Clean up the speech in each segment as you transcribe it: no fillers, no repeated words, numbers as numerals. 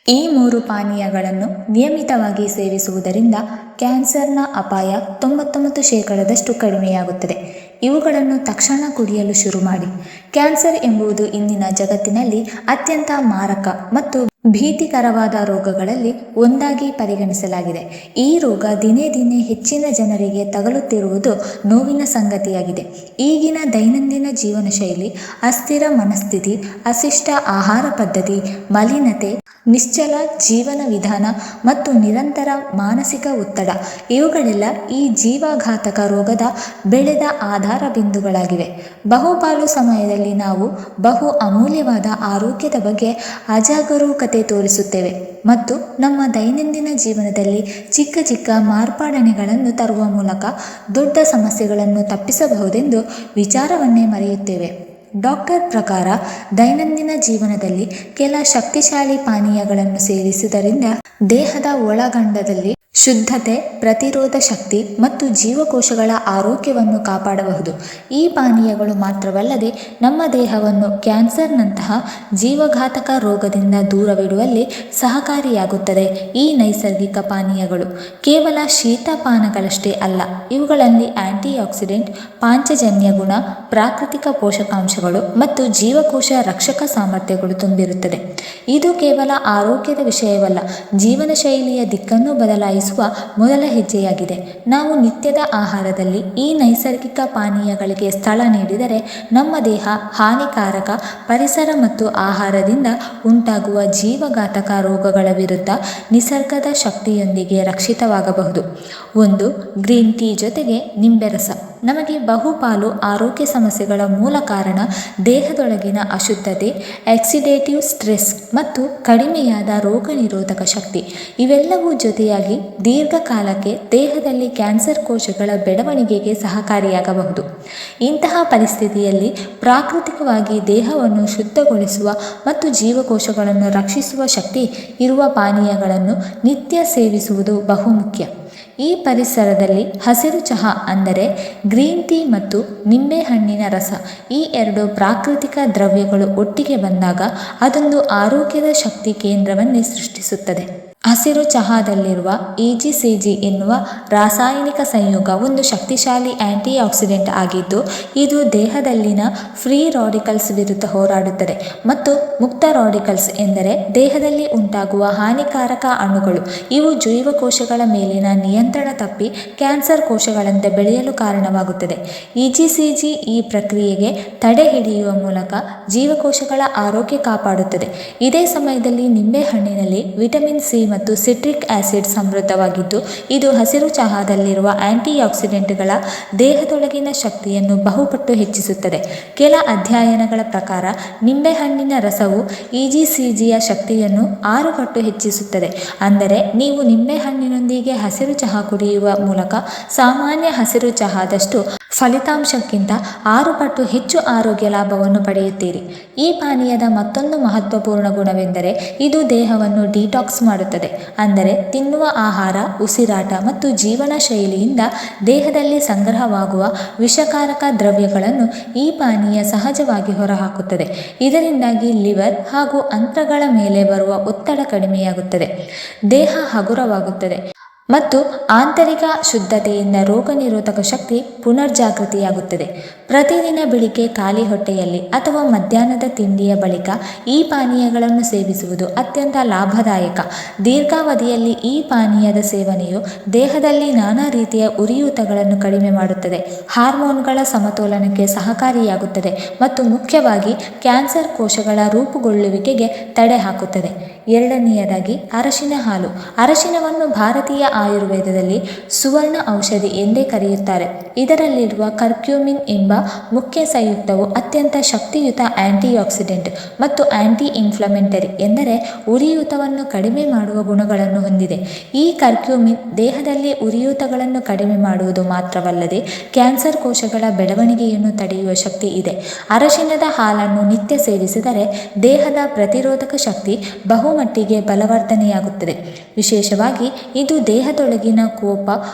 ಈ 3 ಪಾನೀಯಗಳನ್ನು ನಿಯಮಿತವಾಗಿ ಸೇವಿಸುವುದರಿಂದ ಕ್ಯಾನ್ಸರ್ನ ಅಪಾಯ 99% ಕಡಿಮೆಯಾಗುತ್ತದೆ. ಇವುಗಳನ್ನು ತಕ್ಷಣ ಕುಡಿಯಲು ಶುರು ಮಾಡಿ. ಕ್ಯಾನ್ಸರ್ ಎಂಬುದು ಇಂದಿನ ಜಗತ್ತಿನಲ್ಲಿ ಅತ್ಯಂತ ಮಾರಕ ಮತ್ತು ಭೀತಿಕರವಾದ ರೋಗಗಳಲ್ಲಿ ಒಂದಾಗಿ ಪರಿಗಣಿಸಲಾಗಿದೆ. ಈ ರೋಗ ದಿನೇ ದಿನೇ ಹೆಚ್ಚಿನ ಜನರಿಗೆ ತಗಲುತ್ತಿರುವುದು ನೋವಿನ ಸಂಗತಿಯಾಗಿದೆ. ಈಗಿನ ದೈನಂದಿನ ಜೀವನ ಶೈಲಿ, ಅಸ್ಥಿರ ಮನಸ್ಥಿತಿ, ಅಶಿಷ್ಟ ಆಹಾರ ಪದ್ಧತಿ, ಮಲಿನತೆ, ನಿಶ್ಚಲ ಜೀವನ ವಿಧಾನ ಮತ್ತು ನಿರಂತರ ಮಾನಸಿಕ ಒತ್ತಡ ಇವುಗಳೆಲ್ಲ ಈ ಜೀವಘಾತಕ ರೋಗದ ಬೆಳೆದ ಆಧಾರ ಬಿಂದುಗಳಾಗಿವೆ. ಬಹುಪಾಲು ಸಮಯದಲ್ಲಿ ನಾವು ಬಹು ಅಮೂಲ್ಯವಾದ ಆರೋಗ್ಯದ ಬಗ್ಗೆ ಅಜಾಗರೂಕತೆ ತೋರಿಸುತ್ತೇವೆ ಮತ್ತು ನಮ್ಮ ದೈನಂದಿನ ಜೀವನದಲ್ಲಿ ಚಿಕ್ಕ ಚಿಕ್ಕ ಮಾರ್ಪಾಡಣೆಗಳನ್ನು ತರುವ ಮೂಲಕ ದೊಡ್ಡ ಸಮಸ್ಯೆಗಳನ್ನು ತಪ್ಪಿಸಬಹುದೆಂದು ವಿಚಾರವನ್ನೇ ಮರೆಯುತ್ತೇವೆ. ಡಾಕ್ಟರ್ ಪ್ರಕಾರ ದೈನಂದಿನ ಜೀವನದಲ್ಲಿ ಕೆಲ ಶಕ್ತಿಶಾಲಿ ಪಾನೀಯಗಳನ್ನು ಸೇವಿಸುವುದರಿಂದ ದೇಹದ ಒಳಗಂಡದಲ್ಲಿ ಶುದ್ಧತೆ, ಪ್ರತಿರೋಧ ಶಕ್ತಿ ಮತ್ತು ಜೀವಕೋಶಗಳ ಆರೋಗ್ಯವನ್ನು ಕಾಪಾಡಬಹುದು. ಈ ಪಾನೀಯಗಳು ಮಾತ್ರವಲ್ಲದೆ ನಮ್ಮ ದೇಹವನ್ನು ಕ್ಯಾನ್ಸರ್ನಂತಹ ಜೀವಘಾತಕ ರೋಗದಿಂದ ದೂರವಿಡುವಲ್ಲಿ ಸಹಕಾರಿಯಾಗುತ್ತದೆ. ಈ ನೈಸರ್ಗಿಕ ಪಾನೀಯಗಳು ಕೇವಲ ಶೀತಪಾನಗಳಷ್ಟೇ ಅಲ್ಲ, ಇವುಗಳಲ್ಲಿ ಆಂಟಿಆಕ್ಸಿಡೆಂಟ್, ಪಾಂಚಜನ್ಯ ಗುಣ, ಪ್ರಾಕೃತಿಕ ಪೋಷಕಾಂಶಗಳು ಮತ್ತು ಜೀವಕೋಶ ರಕ್ಷಕ ಸಾಮರ್ಥ್ಯಗಳು ತುಂಬಿರುತ್ತದೆ. ಇದು ಕೇವಲ ಆರೋಗ್ಯದ ವಿಷಯವಲ್ಲ, ಜೀವನ ಶೈಲಿಯ ದಿಕ್ಕನ್ನು ಬದಲಾಯಿಸುವ ಮೊದಲ ಹೆಜ್ಜೆಯಾಗಿದೆ. ನಾವು ನಿತ್ಯದ ಆಹಾರದಲ್ಲಿ ಈ ನೈಸರ್ಗಿಕ ಪಾನೀಯಗಳಿಗೆ ಸ್ಥಳ ನೀಡಿದರೆ ನಮ್ಮ ದೇಹ ಹಾನಿಕಾರಕ ಪರಿಸರ ಮತ್ತು ಆಹಾರದಿಂದ ಉಂಟಾಗುವ ಜೀವಘಾತಕ ರೋಗಗಳ ವಿರುದ್ಧ ನಿಸರ್ಗದ ಶಕ್ತಿಯೊಂದಿಗೆ ರಕ್ಷಿತವಾಗಬಹುದು. 1. ಗ್ರೀನ್ ಟೀ ಜೊತೆಗೆ ನಿಂಬೆ ರಸ. ನಮಗೆ ಬಹುಪಾಲು ಆರೋಗ್ಯ ಸಮಸ್ಯೆಗಳ ಮೂಲ ಕಾರಣ ದೇಹದೊಳಗಿನ ಅಶುದ್ಧತೆ, ಆಕ್ಸಿಡೇಟಿವ್ ಸ್ಟ್ರೆಸ್ ಮತ್ತು ಕಡಿಮೆಯಾದ ರೋಗ ನಿರೋಧಕ ಶಕ್ತಿ. ಇವೆಲ್ಲವೂ ಜೊತೆಯಾಗಿ ದೀರ್ಘಕಾಲಕ್ಕೆ ದೇಹದಲ್ಲಿ ಕ್ಯಾನ್ಸರ್ ಕೋಶಗಳ ಬೆಳವಣಿಗೆಗೆ ಸಹಕಾರಿಯಾಗಬಹುದು. ಇಂತಹ ಪರಿಸ್ಥಿತಿಯಲ್ಲಿ ಪ್ರಾಕೃತಿಕವಾಗಿ ದೇಹವನ್ನು ಶುದ್ಧಗೊಳಿಸುವ ಮತ್ತು ಜೀವಕೋಶಗಳನ್ನು ರಕ್ಷಿಸುವ ಶಕ್ತಿ ಇರುವ ಪಾನೀಯಗಳನ್ನು ನಿತ್ಯ ಸೇವಿಸುವುದು ಬಹುಮುಖ್ಯ. ಈ ಪರಿಸರದಲ್ಲಿ ಹಸಿರು ಚಹಾ ಅಂದರೆ ಗ್ರೀನ್ ಟೀ ಮತ್ತು ನಿಂಬೆಹಣ್ಣಿನ ರಸ, ಈ 2 ಪ್ರಾಕೃತಿಕ ದ್ರವ್ಯಗಳು ಒಟ್ಟಿಗೆ ಬಂದಾಗ ಅದೊಂದು ಆರೋಗ್ಯದ ಶಕ್ತಿ ಕೇಂದ್ರವನ್ನೇ ಸೃಷ್ಟಿಸುತ್ತದೆ. ಹಸಿರು ಚಹಾದಲ್ಲಿರುವ EGCG ಎನ್ನುವ ರಾಸಾಯನಿಕ ಸಂಯೋಗ ಒಂದು ಶಕ್ತಿಶಾಲಿ ಆಂಟಿಆಕ್ಸಿಡೆಂಟ್ ಆಗಿದ್ದು, ಇದು ದೇಹದಲ್ಲಿನ ಫ್ರೀ ರಾಡಿಕಲ್ಸ್ ವಿರುದ್ಧ ಹೋರಾಡುತ್ತದೆ ಮತ್ತು ಮುಕ್ತ ರಾಡಿಕಲ್ಸ್ ಎಂದರೆ ದೇಹದಲ್ಲಿ ಉಂಟಾಗುವ ಹಾನಿಕಾರಕ ಅಣುಗಳು. ಇವು ಜೀವಕೋಶಗಳ ಮೇಲಿನ ನಿಯಂತ್ರಣ ತಪ್ಪಿ ಕ್ಯಾನ್ಸರ್ ಕೋಶಗಳಂತೆ ಬೆಳೆಯಲು ಕಾರಣವಾಗುತ್ತದೆ. EGCG ಈ ಪ್ರಕ್ರಿಯೆಗೆ ತಡೆ ಹಿಡಿಯುವ ಮೂಲಕ ಜೀವಕೋಶಗಳ ಆರೋಗ್ಯ ಕಾಪಾಡುತ್ತದೆ. ಇದೇ ಸಮಯದಲ್ಲಿ ನಿಂಬೆಹಣ್ಣಿನಲ್ಲಿ ವಿಟಮಿನ್ ಸಿ ಮತ್ತು ಸಿಟ್ರಿಕ್ ಆಸಿಡ್ ಸಮೃದ್ಧವಾಗಿದ್ದು, ಇದು ಹಸಿರು ಚಹಾದಲ್ಲಿರುವ ಆಂಟಿಆಕ್ಸಿಡೆಂಟ್ಗಳ ದೇಹದೊಳಗಿನ ಶಕ್ತಿಯನ್ನು ಬಹುಪಟ್ಟು ಹೆಚ್ಚಿಸುತ್ತದೆ. ಕೆಲ ಅಧ್ಯಯನಗಳ ಪ್ರಕಾರ ನಿಂಬೆಹಣ್ಣಿನ ರಸವು EGCGಯ ಶಕ್ತಿಯನ್ನು 6 ಪಟ್ಟು ಹೆಚ್ಚಿಸುತ್ತದೆ. ಅಂದರೆ ನೀವು ನಿಂಬೆಹಣ್ಣಿನೊಂದಿಗೆ ಹಸಿರು ಚಹಾ ಕುಡಿಯುವ ಮೂಲಕ ಸಾಮಾನ್ಯ ಹಸಿರು ಚಹಾದಷ್ಟು ಫಲಿತಾಂಶಕ್ಕಿಂತ 6 ಪಟ್ಟು ಹೆಚ್ಚು ಆರೋಗ್ಯ ಲಾಭವನ್ನು ಪಡೆಯುತ್ತೀರಿ. ಈ ಪಾನೀಯದ ಮತ್ತೊಂದು ಮಹತ್ವಪೂರ್ಣ ಗುಣವೆಂದರೆ ಇದು ದೇಹವನ್ನು ಡಿಟಾಕ್ಸ್ ಮಾಡುತ್ತದೆ. ಅಂದರೆ ತಿನ್ನುವ ಆಹಾರ, ಉಸಿರಾಟ ಮತ್ತು ಜೀವನ ಶೈಲಿಯಿಂದ ದೇಹದಲ್ಲಿ ಸಂಗ್ರಹವಾಗುವ ವಿಷಕಾರಕ ದ್ರವ್ಯಗಳನ್ನು ಈ ಪಾನೀಯ ಸಹಜವಾಗಿ ಹೊರಹಾಕುತ್ತದೆ. ಇದರಿಂದಾಗಿ ಲಿವರ್ ಹಾಗೂ ಅಂತ್ರಗಳ ಮೇಲೆ ಬರುವ ಒತ್ತಡ ಕಡಿಮೆಯಾಗುತ್ತದೆ, ದೇಹ ಹಗುರವಾಗುತ್ತದೆ ಮತ್ತು ಆಂತರಿಕ ಶುದ್ಧತೆಯಿಂದ ರೋಗ ನಿರೋಧಕ ಶಕ್ತಿ ಪುನರ್ಜಾಗೃತಿಯಾಗುತ್ತದೆ. ಪ್ರತಿದಿನ ಬೆಳಿಗ್ಗೆ ಖಾಲಿ ಹೊಟ್ಟೆಯಲ್ಲಿ ಅಥವಾ ಮಧ್ಯಾಹ್ನದ ತಿಂಡಿಯ ಬಳಿಕ ಈ ಪಾನೀಯಗಳನ್ನು ಸೇವಿಸುವುದು ಅತ್ಯಂತ ಲಾಭದಾಯಕ. ದೀರ್ಘಾವಧಿಯಲ್ಲಿ ಈ ಪಾನೀಯದ ಸೇವನೆಯು ದೇಹದಲ್ಲಿ ನಾನಾ ರೀತಿಯ ಉರಿಯೂತಗಳನ್ನು ಕಡಿಮೆ ಮಾಡುತ್ತದೆ, ಹಾರ್ಮೋನ್ಗಳ ಸಮತೋಲನಕ್ಕೆ ಸಹಕಾರಿಯಾಗುತ್ತದೆ ಮತ್ತು ಮುಖ್ಯವಾಗಿ ಕ್ಯಾನ್ಸರ್ ಕೋಶಗಳ ರೂಪುಗೊಳ್ಳುವಿಕೆಗೆ ತಡೆ ಹಾಕುತ್ತದೆ. 2ನೇಯದಾಗಿ ಅರಶಿನ ಹಾಲು. ಅರಶಿನವನ್ನು ಭಾರತೀಯ ಆಯುರ್ವೇದದಲ್ಲಿ ಸುವರ್ಣ ಔಷಧಿ ಎಂದೇ ಕರೆಯುತ್ತಾರೆ. ಇದರಲ್ಲಿರುವ ಕರ್ಕ್ಯೂಮಿನ್ ಎಂಬ ಮುಖ್ಯ ಸಂಯುಕ್ತವು ಅತ್ಯಂತ ಶಕ್ತಿಯುತ ಆಂಟಿಆಕ್ಸಿಡೆಂಟ್ ಮತ್ತು ಆಂಟಿ ಇನ್ಫ್ಲಮೆಂಟರಿ ಎಂದರೆ ಉರಿಯೂತವನ್ನು ಕಡಿಮೆ ಮಾಡುವ ಗುಣಗಳನ್ನು ಹೊಂದಿದೆ. ಈ ಕರ್ಕ್ಯೂಮಿನ್ ದೇಹದಲ್ಲಿ ಉರಿಯೂತಗಳನ್ನು ಕಡಿಮೆ ಮಾಡುವುದು ಮಾತ್ರವಲ್ಲದೆ ಕ್ಯಾನ್ಸರ್ ಕೋಶಗಳ ಬೆಳವಣಿಗೆಯನ್ನು ತಡೆಯುವ ಶಕ್ತಿ ಇದೆ. ಅರಶಿನದ ಹಾಲನ್ನು ನಿತ್ಯ ಸೇವಿಸಿದರೆ ದೇಹದ ಪ್ರತಿರೋಧಕ ಶಕ್ತಿ ಬಹುಮಟ್ಟಿಗೆ ಬಲವರ್ಧನೆಯಾಗುತ್ತದೆ. ವಿಶೇಷವಾಗಿ ಇದು ದೇಹದೊಳಗಿನ ಕೋಪ,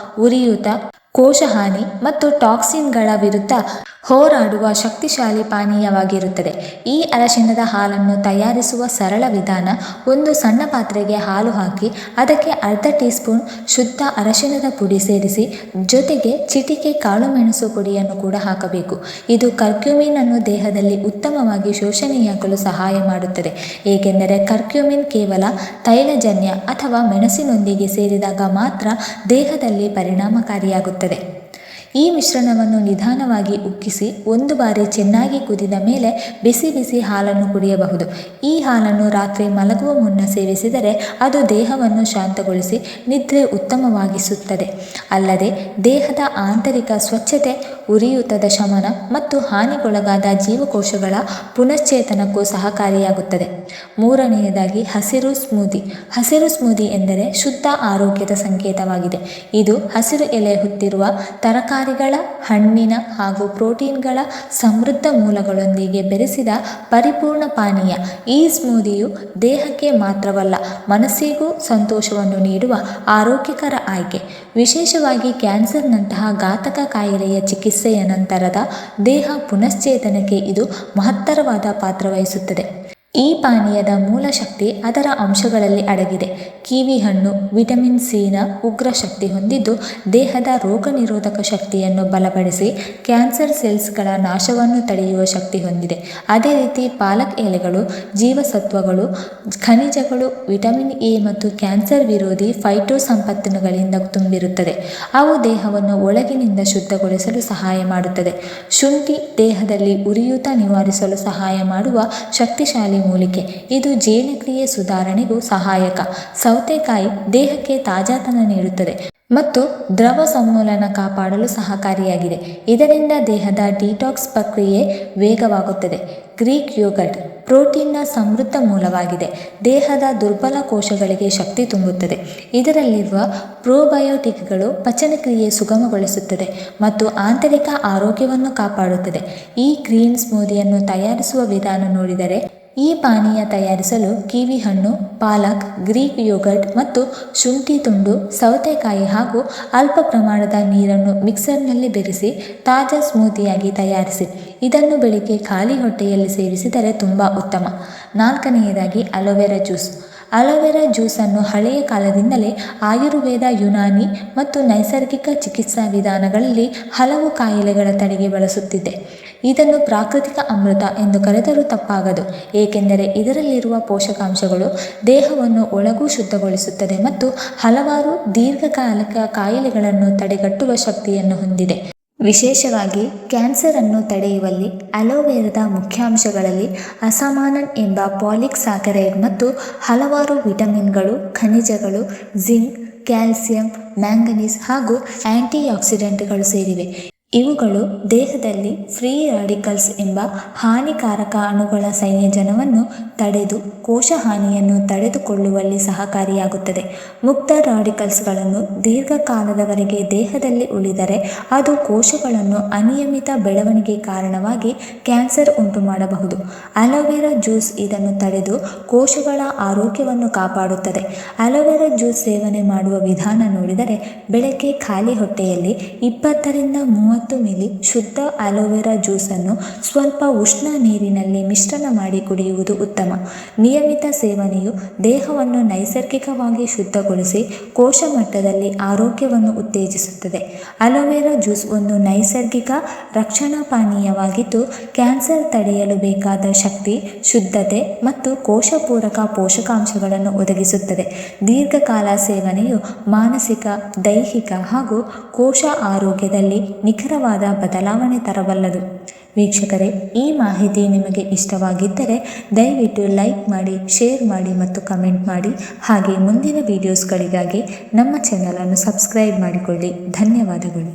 ಉರಿಯೂತ ಕೋಶಹಾನಿ ಮತ್ತು ಟಾಕ್ಸಿನ್ಗಳ ವಿರುದ್ಧ ಹೋರಾಡುವ ಶಕ್ತಿಶಾಲಿ ಪಾನೀಯವಾಗಿರುತ್ತದೆ. ಈ ಅರಶಿನದ ಹಾಲನ್ನು ತಯಾರಿಸುವ ಸರಳ ವಿಧಾನ: ಒಂದು ಸಣ್ಣ ಪಾತ್ರೆಗೆ ಹಾಲು ಹಾಕಿ ಅದಕ್ಕೆ ಅರ್ಧ ಟೀ ಸ್ಪೂನ್ ಶುದ್ಧ ಅರಶಿನದ ಪುಡಿ ಸೇರಿಸಿ ಜೊತೆಗೆ ಚಿಟಿಕೆ ಕಾಳುಮೆಣಸು ಪುಡಿಯನ್ನು ಕೂಡ ಹಾಕಬೇಕು. ಇದು ಕರ್ಕ್ಯೂಮಿನ್ ಅನ್ನು ದೇಹದಲ್ಲಿ ಉತ್ತಮವಾಗಿ ಶೋಷಣೆಯಾಗಲು ಸಹಾಯ ಮಾಡುತ್ತದೆ, ಏಕೆಂದರೆ ಕರ್ಕ್ಯೂಮಿನ್ ಕೇವಲ ತೈಲಜನ್ಯ ಅಥವಾ ಮೆಣಸಿನೊಂದಿಗೆ ಸೇರಿದಾಗ ಮಾತ್ರ ದೇಹದಲ್ಲಿ ಪರಿಣಾಮಕಾರಿಯಾಗುತ್ತದೆ. ಈ ಮಿಶ್ರಣವನ್ನು ನಿಧಾನವಾಗಿ ಉಕ್ಕಿಸಿ ಒಂದು ಬಾರಿ ಚೆನ್ನಾಗಿ ಕುದಿದ ಮೇಲೆ ಬಿಸಿ ಬಿಸಿ ಹಾಲನ್ನು ಕುಡಿಯಬಹುದು. ಈ ಹಾಲನ್ನು ರಾತ್ರಿ ಮಲಗುವ ಮುನ್ನ ಸೇವಿಸಿದರೆ ಅದು ದೇಹವನ್ನು ಶಾಂತಗೊಳಿಸಿ ನಿದ್ರೆ ಉತ್ತಮವಾಗಿಸುತ್ತದೆ. ಅಲ್ಲದೆ ದೇಹದ ಆಂತರಿಕ ಸ್ವಚ್ಛತೆ, ಉರಿಯೂತದ ಶಮನ ಮತ್ತು ಹಾನಿಗೊಳಗಾದ ಜೀವಕೋಶಗಳ ಪುನಶ್ಚೇತನಕ್ಕೂ ಸಹಕಾರಿಯಾಗುತ್ತದೆ. ಮೂರನೆಯದಾಗಿ ಹಸಿರು ಸ್ಮೂದಿ. ಹಸಿರು ಸ್ಮೂದಿ ಎಂದರೆ ಶುದ್ಧ ಆರೋಗ್ಯದ ಸಂಕೇತವಾಗಿದೆ. ಇದು ಹಸಿರು ಎಲೆ ಹೊತ್ತಿರುವ ತರಕಾರಿಗಳ, ಹಣ್ಣಿನ ಹಾಗೂ ಪ್ರೋಟೀನ್ಗಳ ಸಮೃದ್ಧ ಮೂಲಗಳೊಂದಿಗೆ ಬೆರೆಸಿದ ಪರಿಪೂರ್ಣ ಪಾನೀಯ. ಈ ಸ್ಮೂದಿಯು ದೇಹಕ್ಕೆ ಮಾತ್ರವಲ್ಲ, ಮನಸ್ಸಿಗೂ ಸಂತೋಷವನ್ನು ನೀಡುವ ಆರೋಗ್ಯಕರ ಆಯ್ಕೆ. ವಿಶೇಷವಾಗಿ ಕ್ಯಾನ್ಸರ್ನಂತಹ ಘಾತಕ ಕಾಯಿಲೆಯ ಚಿಕಿತ್ಸೆಯ ನಂತರದ ದೇಹ ಪುನಶ್ಚೇತನಕ್ಕೆ ಇದು ಮಹತ್ತರವಾದ ಪಾತ್ರ ವಹಿಸುತ್ತದೆ. ಈ ಪಾನೀಯದ ಮೂಲ ಶಕ್ತಿ ಅದರ ಅಂಶಗಳಲ್ಲಿ ಅಡಗಿದೆ. ಕಿವಿ ಹಣ್ಣು ವಿಟಮಿನ್ ಸಿನ ಉಗ್ರ ಶಕ್ತಿ ಹೊಂದಿದ್ದು ದೇಹದ ರೋಗನಿರೋಧಕ ಶಕ್ತಿಯನ್ನು ಬಲಪಡಿಸಿ ಕ್ಯಾನ್ಸರ್ ಸೆಲ್ಸ್ಗಳ ನಾಶವನ್ನು ತಡೆಯುವ ಶಕ್ತಿ ಹೊಂದಿದೆ. ಅದೇ ರೀತಿ ಪಾಲಕ್ ಎಲೆಗಳು ಜೀವಸತ್ವಗಳು, ಖನಿಜಗಳು, ವಿಟಮಿನ್ ಎ ಮತ್ತು ಕ್ಯಾನ್ಸರ್ ವಿರೋಧಿ ಫೈಟೋ ಸಂಪತ್ತುಗಳಿಂದ ತುಂಬಿರುತ್ತದೆ. ಅವು ದೇಹವನ್ನು ಒಳಗಿನಿಂದ ಶುದ್ಧಗೊಳಿಸಲು ಸಹಾಯ ಮಾಡುತ್ತದೆ. ಶುಂಠಿ ದೇಹದಲ್ಲಿ ಉರಿಯೂತ ನಿವಾರಿಸಲು ಸಹಾಯ ಮಾಡುವ ಶಕ್ತಿಶಾಲಿ ಮೂಲಿಕೆ. ಇದು ಜೀರ್ಣಕ್ರಿಯೆ ಸುಧಾರಣೆಗೂ ಸಹಾಯಕ. ಸೌತೆಕಾಯಿ ದೇಹಕ್ಕೆ ತಾಜಾತನ ನೀಡುತ್ತದೆ ಮತ್ತು ದ್ರವ ಸಂಮೂಲನ ಕಾಪಾಡಲು ಸಹಕಾರಿಯಾಗಿದೆ. ಇದರಿಂದ ದೇಹದ ಡಿಟಾಕ್ಸ್ ಪ್ರಕ್ರಿಯೆ ವೇಗವಾಗುತ್ತದೆ. ಗ್ರೀಕ್ ಯೋಗರ್ಟ್ ಪ್ರೋಟೀನ್ನ ಸಮೃದ್ಧ ಮೂಲವಾಗಿದೆ. ದೇಹದ ದುರ್ಬಲ ಕೋಶಗಳಿಗೆ ಶಕ್ತಿ ತುಂಬುತ್ತದೆ. ಇದರಲ್ಲಿರುವ ಪ್ರೋಬಯೋಟಿಕ್ಗಳು ಪಚನಕ್ರಿಯೆ ಸುಗಮಗೊಳಿಸುತ್ತದೆ ಮತ್ತು ಆಂತರಿಕ ಆರೋಗ್ಯವನ್ನು ಕಾಪಾಡುತ್ತದೆ. ಈ ಗ್ರೀನ್ ಸ್ಮೂದಿಯನ್ನು ತಯಾರಿಸುವ ವಿಧಾನ ನೋಡಿದರೆ, ಈ ಪಾನೀಯ ತಯಾರಿಸಲು ಕಿವಿ ಹಣ್ಣು, ಪಾಲಕ್, ಗ್ರೀಕ್ ಯೋಗರ್ಟ್ ಮತ್ತು ಶುಂಠಿ ತುಂಡು, ಸೌತೆಕಾಯಿ ಹಾಗೂ ಅಲ್ಪ ಪ್ರಮಾಣದ ನೀರನ್ನು ಮಿಕ್ಸರ್ನಲ್ಲಿ ಬೆರೆಸಿ ತಾಜಾ ಸ್ಮೂದಿಯಾಗಿ ತಯಾರಿಸಿ ಇದನ್ನು ಬೆಳಿಗ್ಗೆ ಖಾಲಿ ಹೊಟ್ಟೆಯಲ್ಲಿ ಸೇವಿಸಿದರೆ ತುಂಬ ಉತ್ತಮ. ನಾಲ್ಕನೆಯದಾಗಿ ಅಲೋವೆರಾ ಜ್ಯೂಸ್. ಅಲೋವೆರಾ ಜ್ಯೂಸನ್ನು ಹಳೆಯ ಕಾಲದಿಂದಲೇ ಆಯುರ್ವೇದ, ಯುನಾನಿ ಮತ್ತು ನೈಸರ್ಗಿಕ ಚಿಕಿತ್ಸಾ ವಿಧಾನಗಳಲ್ಲಿ ಹಲವು ಕಾಯಿಲೆಗಳ ತಡೆಗೆ ಬಳಸುತ್ತಿದೆ. ಇದನ್ನು ಪ್ರಾಕೃತಿಕ ಅಮೃತ ಎಂದು ಕರೆದರೂ ತಪ್ಪಾಗದು, ಏಕೆಂದರೆ ಇದರಲ್ಲಿರುವ ಪೋಷಕಾಂಶಗಳು ದೇಹವನ್ನು ಒಳಗೂ ಶುದ್ಧಗೊಳಿಸುತ್ತದೆ ಮತ್ತು ಹಲವಾರು ದೀರ್ಘಕಾಲಿಕ ಕಾಯಿಲೆಗಳನ್ನು ತಡೆಗಟ್ಟುವ ಶಕ್ತಿಯನ್ನು ಹೊಂದಿದೆ. ವಿಶೇಷವಾಗಿ ಕ್ಯಾನ್ಸರನ್ನು ತಡೆಯುವಲ್ಲಿ ಅಲೋವೆರಾದ ಮುಖ್ಯಾಂಶಗಳಲ್ಲಿ ಅಸಾಮಾನನ್ ಎಂಬ ಪಾಲಿಕ್ ಸ್ಯಾಕರೈಡ್ ಮತ್ತು ಹಲವಾರು ವಿಟಮಿನ್ಗಳು, ಖನಿಜಗಳು, ಜಿಂಕ್, ಕ್ಯಾಲ್ಸಿಯಂ, ಮ್ಯಾಂಗನೀಸ್ ಹಾಗೂ ಆಂಟಿಆಕ್ಸಿಡೆಂಟ್ಗಳು ಸೇರಿವೆ. ಇವುಗಳು ದೇಹದಲ್ಲಿ ಫ್ರೀ ರಾಡಿಕಲ್ಸ್ ಎಂಬ ಹಾನಿಕಾರಕ ಅಣುಗಳ ಸಂಯೋಜನವನ್ನು ತಡೆದು ಕೋಶ ಹಾನಿಯನ್ನು ತಡೆದುಕೊಳ್ಳುವಲ್ಲಿ ಸಹಕಾರಿಯಾಗುತ್ತದೆ. ಮುಕ್ತ ರಾಡಿಕಲ್ಸ್ಗಳನ್ನು ದೀರ್ಘಕಾಲದವರೆಗೆ ದೇಹದಲ್ಲಿ ಉಳಿದರೆ ಅದು ಕೋಶಗಳನ್ನು ಅನಿಯಮಿತ ಬೆಳವಣಿಗೆ ಕಾರಣವಾಗಿ ಕ್ಯಾನ್ಸರ್ ಉಂಟು ಮಾಡಬಹುದು. ಅಲೋವೆರಾ ಜ್ಯೂಸ್ ಇದನ್ನು ತಡೆದು ಕೋಶಗಳ ಆರೋಗ್ಯವನ್ನು ಕಾಪಾಡುತ್ತದೆ. ಅಲೋವೆರಾ ಜ್ಯೂಸ್ ಸೇವನೆ ಮಾಡುವ ವಿಧಾನ ನೋಡಿದರೆ, ಬೆಳಗ್ಗೆ ಖಾಲಿ ಹೊಟ್ಟೆಯಲ್ಲಿ 20-30 ಮಿಲಿ ಶುದ್ಧ ಅಲೋವೆರಾ ಜ್ಯೂಸನ್ನು ಸ್ವಲ್ಪ ಉಷ್ಣ ನೀರಿನಲ್ಲಿ ಮಿಶ್ರಣ ಮಾಡಿ ಕುಡಿಯುವುದು ಉತ್ತಮ. ನಿಯಮಿತ ಸೇವನೆಯು ದೇಹವನ್ನು ನೈಸರ್ಗಿಕವಾಗಿ ಶುದ್ಧಗೊಳಿಸಿ ಕೋಶ ಮಟ್ಟದಲ್ಲಿ ಆರೋಗ್ಯವನ್ನು ಉತ್ತೇಜಿಸುತ್ತದೆ. ಅಲೋವೆರಾ ಜ್ಯೂಸ್ ಒಂದು ನೈಸರ್ಗಿಕ ರಕ್ಷಣಾ ಪಾನೀಯವಾಗಿದ್ದು, ಕ್ಯಾನ್ಸರ್ ತಡೆಯಲು ಬೇಕಾದ ಶಕ್ತಿ, ಶುದ್ಧತೆ ಮತ್ತು ಕೋಶಪೂರಕ ಪೋಷಕಾಂಶಗಳನ್ನು ಒದಗಿಸುತ್ತದೆ. ದೀರ್ಘಕಾಲ ಸೇವನೆಯು ಮಾನಸಿಕ, ದೈಹಿಕ ಹಾಗೂ ಕೋಶ ಆರೋಗ್ಯದಲ್ಲಿ ನಿಖರವಾದ ಬದಲಾವಣೆ ತರಬಲ್ಲದು. ವೀಕ್ಷಕರೇ, ಈ ಮಾಹಿತಿ ನಿಮಗೆ ಇಷ್ಟವಾಗಿದ್ದರೆ ದಯವಿಟ್ಟು ಲೈಕ್ ಮಾಡಿ, ಶೇರ್ ಮಾಡಿ ಮತ್ತು ಕಮೆಂಟ್ ಮಾಡಿ. ಹಾಗೆ ಮುಂದಿನ ವಿಡಿಯೋಸ್ಗಳಿಗಾಗಿ ನಮ್ಮ ಚಾನಲನ್ನು ಸಬ್ಸ್ಕ್ರೈಬ್ ಮಾಡಿಕೊಳ್ಳಿ. ಧನ್ಯವಾದಗಳು.